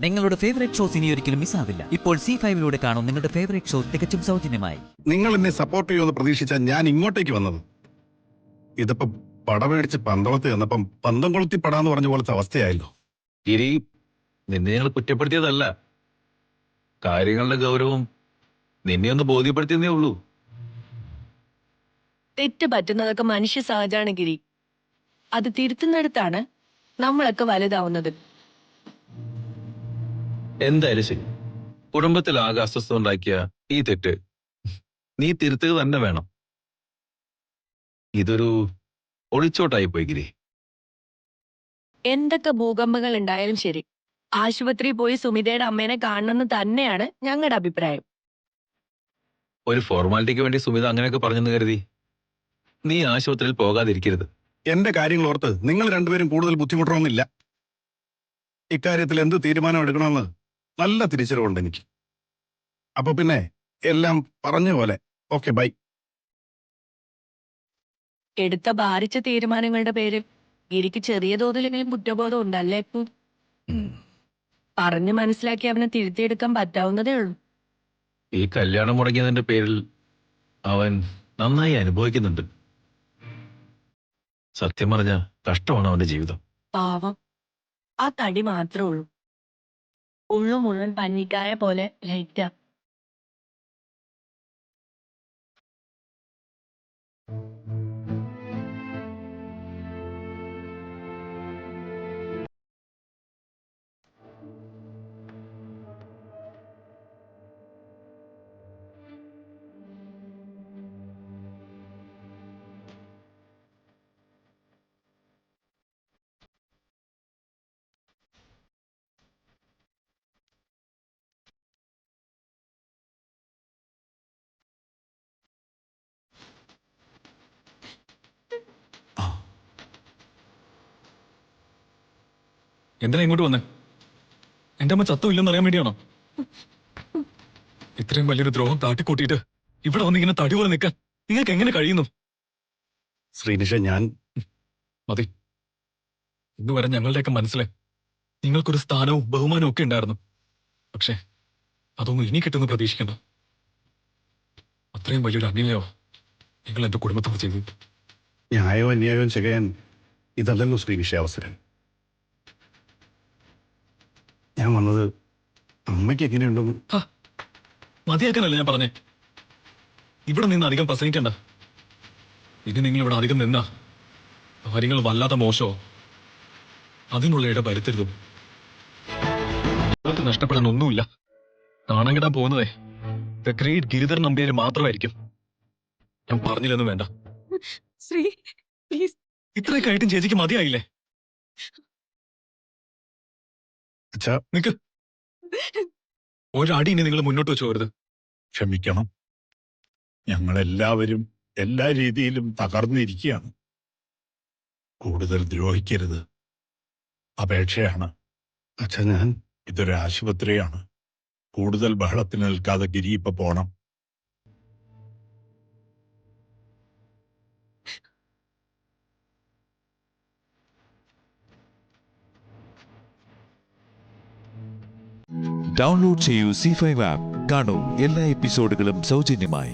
നിങ്ങളുടെ favourite shows ഇനി ഒരിക്കലും മിസ്സാവില്ല. ഇപ്പോൾ C5-ലൂടെ കാണും നിങ്ങളുടെ ഫേവറേറ്റ് ഷോ തികച്ചും സൗജന്യമായി. നിങ്ങൾ എന്നെ സപ്പോർട്ട് ചെയ്യുമെന്ന് പ്രതീക്ഷിച്ചാൽ ഞാൻ ഇങ്ങോട്ടേക്ക് വന്നത്. ഇതിപ്പോ പടമേടിച്ച് പന്തളത്ത് ചെന്നപ്പം പന്തം കൊളുത്തി പടാന്ന് പറഞ്ഞ പോലത്തെ അവസ്ഥയായല്ലോ. ഗിരി, നിന്നെ ഞങ്ങൾ കുറ്റപ്പെടുത്തിയതല്ല. കാര്യങ്ങളുടെ ഗൗരവം നിന്നെ ഒന്ന് ബോധ്യപ്പെടുത്തിയതേ ഉള്ളൂ. തെറ്റ് പറ്റുന്നതൊക്കെ മനുഷ്യ സഹജാണ് ഗിരി. അത് തിരുത്തുന്നിടത്താണ് നമ്മളൊക്കെ വലുതാവുന്നത്. എന്തായാലും ശരി, കുടുംബത്തിൽ ആകെ അസ്വസ്ഥത ഉണ്ടാക്കിയ ഈ തെറ്റ് നീ തിരുത്തുക തന്നെ വേണം. ഇതൊരു ഒളിച്ചോട്ടായി പോയി ഗിരി. എന്തൊക്കെ ഭൂകമ്പങ്ങൾ ഉണ്ടായാലും ശരി, ആശുപത്രിയിൽ പോയി സുമിതയുടെ അമ്മേനെ കാണണമെന്ന് തന്നെയാണ് ഞങ്ങളുടെ അഭിപ്രായം. ഒരു ഫോർമാലിറ്റിക്ക് വേണ്ടി സുമിത അങ്ങനെയൊക്കെ പറഞ്ഞെന്ന് കരുതി നീ ആശുപത്രിയിൽ പോകാതിരിക്കരുത്. എന്റെ കാര്യങ്ങൾ ഓർത്ത് നിങ്ങൾ രണ്ടുപേരും കൂടുതൽ ബുദ്ധിമുട്ടണമെന്നില്ല. ഇക്കാര്യത്തിൽ എന്ത് തീരുമാനം എടുക്കണമെന്ന് നല്ല തിരിച്ചറിവുണ്ട് എനിക്ക്. അപ്പൊ പിന്നെ എല്ലാം പറഞ്ഞ പോലെ ഓക്കെ, ബൈ. എടുത്ത ഭാരിച്ച തീരുമാനങ്ങളുടെ പേരിൽ ഗിരിക്ക് ചെറിയ തോതിലെങ്കിലും കുറ്റബോധം ഉണ്ടല്ലേ? പറഞ്ഞു മനസ്സിലാക്കി അവനെ തിരുത്തിയെടുക്കാൻ പറ്റാവുന്നതേ ഉള്ളൂ. ഈ കല്യാണം മുടങ്ങിയതിന്റെ പേരിൽ അവൻ നന്നായി അനുഭവിക്കുന്നുണ്ട്. സത്യം പറഞ്ഞ കഷ്ടമാണ് അവന്റെ ജീവിതം. പാവം, ആ തടി മാത്രമേ ഉള്ളൂ. ഉള്ളു മുഴുവൻ പഞ്ഞിക്കായ പോലെ ലൈറ്റാ. എന്തിനാ ഇങ്ങോട്ട് വന്നേ? എന്റെ അമ്മ ചത്തോ ഇല്ലെന്ന് അറിയാൻ വേണ്ടിയാണോ? ഇത്രയും വലിയൊരു ദ്രോഹം കാട്ടിക്കൂട്ടിയിട്ട് ഇവിടെ വന്ന് ഇങ്ങനെ തടി പോലെ നിൽക്കാൻ നിങ്ങൾക്ക് എങ്ങനെ കഴിയുന്നു? ശ്രീനിഷ, ഞാൻ മതി. ഇന്നുവരെ ഞങ്ങളുടെയൊക്കെ മനസ്സിലെ നിങ്ങൾക്കൊരു സ്ഥാനവും ബഹുമാനവും ഒക്കെ ഉണ്ടായിരുന്നു. പക്ഷെ അതൊന്നും ഇനി കിട്ടുമെന്ന് പ്രതീക്ഷിക്കണ്ട. അത്രയും വലിയൊരു അന്യായോ നിങ്ങൾ എന്റെ കുടുംബത്തോട് ചെയ്തു. ന്യായവും അന്യായവും ചെയ്യാൻ ഇതല്ലല്ലോ ശ്രീനിഷ അവസരം. ഞാൻ വന്നത് അമ്മയ്ക്ക് എങ്ങനെയുണ്ടെന്ന്. മതിയാക്കാനല്ല ഞാൻ പറഞ്ഞേ. ഇവിടെ നിന്ന് അധികം പ്രസംഗിക്കണ്ട. ഇനി നിങ്ങൾ ഇവിടെ അധികം നിന്നാ കാര്യങ്ങൾ വല്ലാത്ത മോശമോ. അതിനുള്ള ഇട വരുത്തരുതും. നിങ്ങൾക്ക് നഷ്ടപ്പെടാൻ ഒന്നുമില്ല. നാണം കിട്ടാൻ പോകുന്നതേ ദ ഗ്രേറ്റ് ഗിരിധർ നമ്പ്യാര് മാത്രമായിരിക്കും. ഞാൻ പറഞ്ഞില്ലെന്ന് വേണ്ട. ശ്രീ, പ്ലീസ്. ഇത്രയൊക്കെ ആയിട്ടും ചേച്ചിക്ക് മതിയായില്ലേ? അച്ഛാ, നിക്ക്. ഒരടി ഇനി നിങ്ങൾ മുന്നോട്ട് വെച്ച് പോകരുത്. ക്ഷമിക്കണം, ഞങ്ങളെല്ലാവരും എല്ലാ രീതിയിലും തകർന്നിരിക്കുകയാണ്. കൂടുതൽ ദ്രോഹിക്കരുത്, അപേക്ഷയാണ്. അച്ഛാ, ഞാൻ ഇതൊരു ആശുപത്രിയാണ്. കൂടുതൽ ബഹളത്തിന് നിൽക്കാതെ ഗിരി ഇപ്പൊ പോണം. ഡൗൺലോഡ് ചെയ്യൂ C5 ആപ്പ്. കാണൂ എല്ലാ എപ്പിസോഡുകളും സൗജന്യമായി.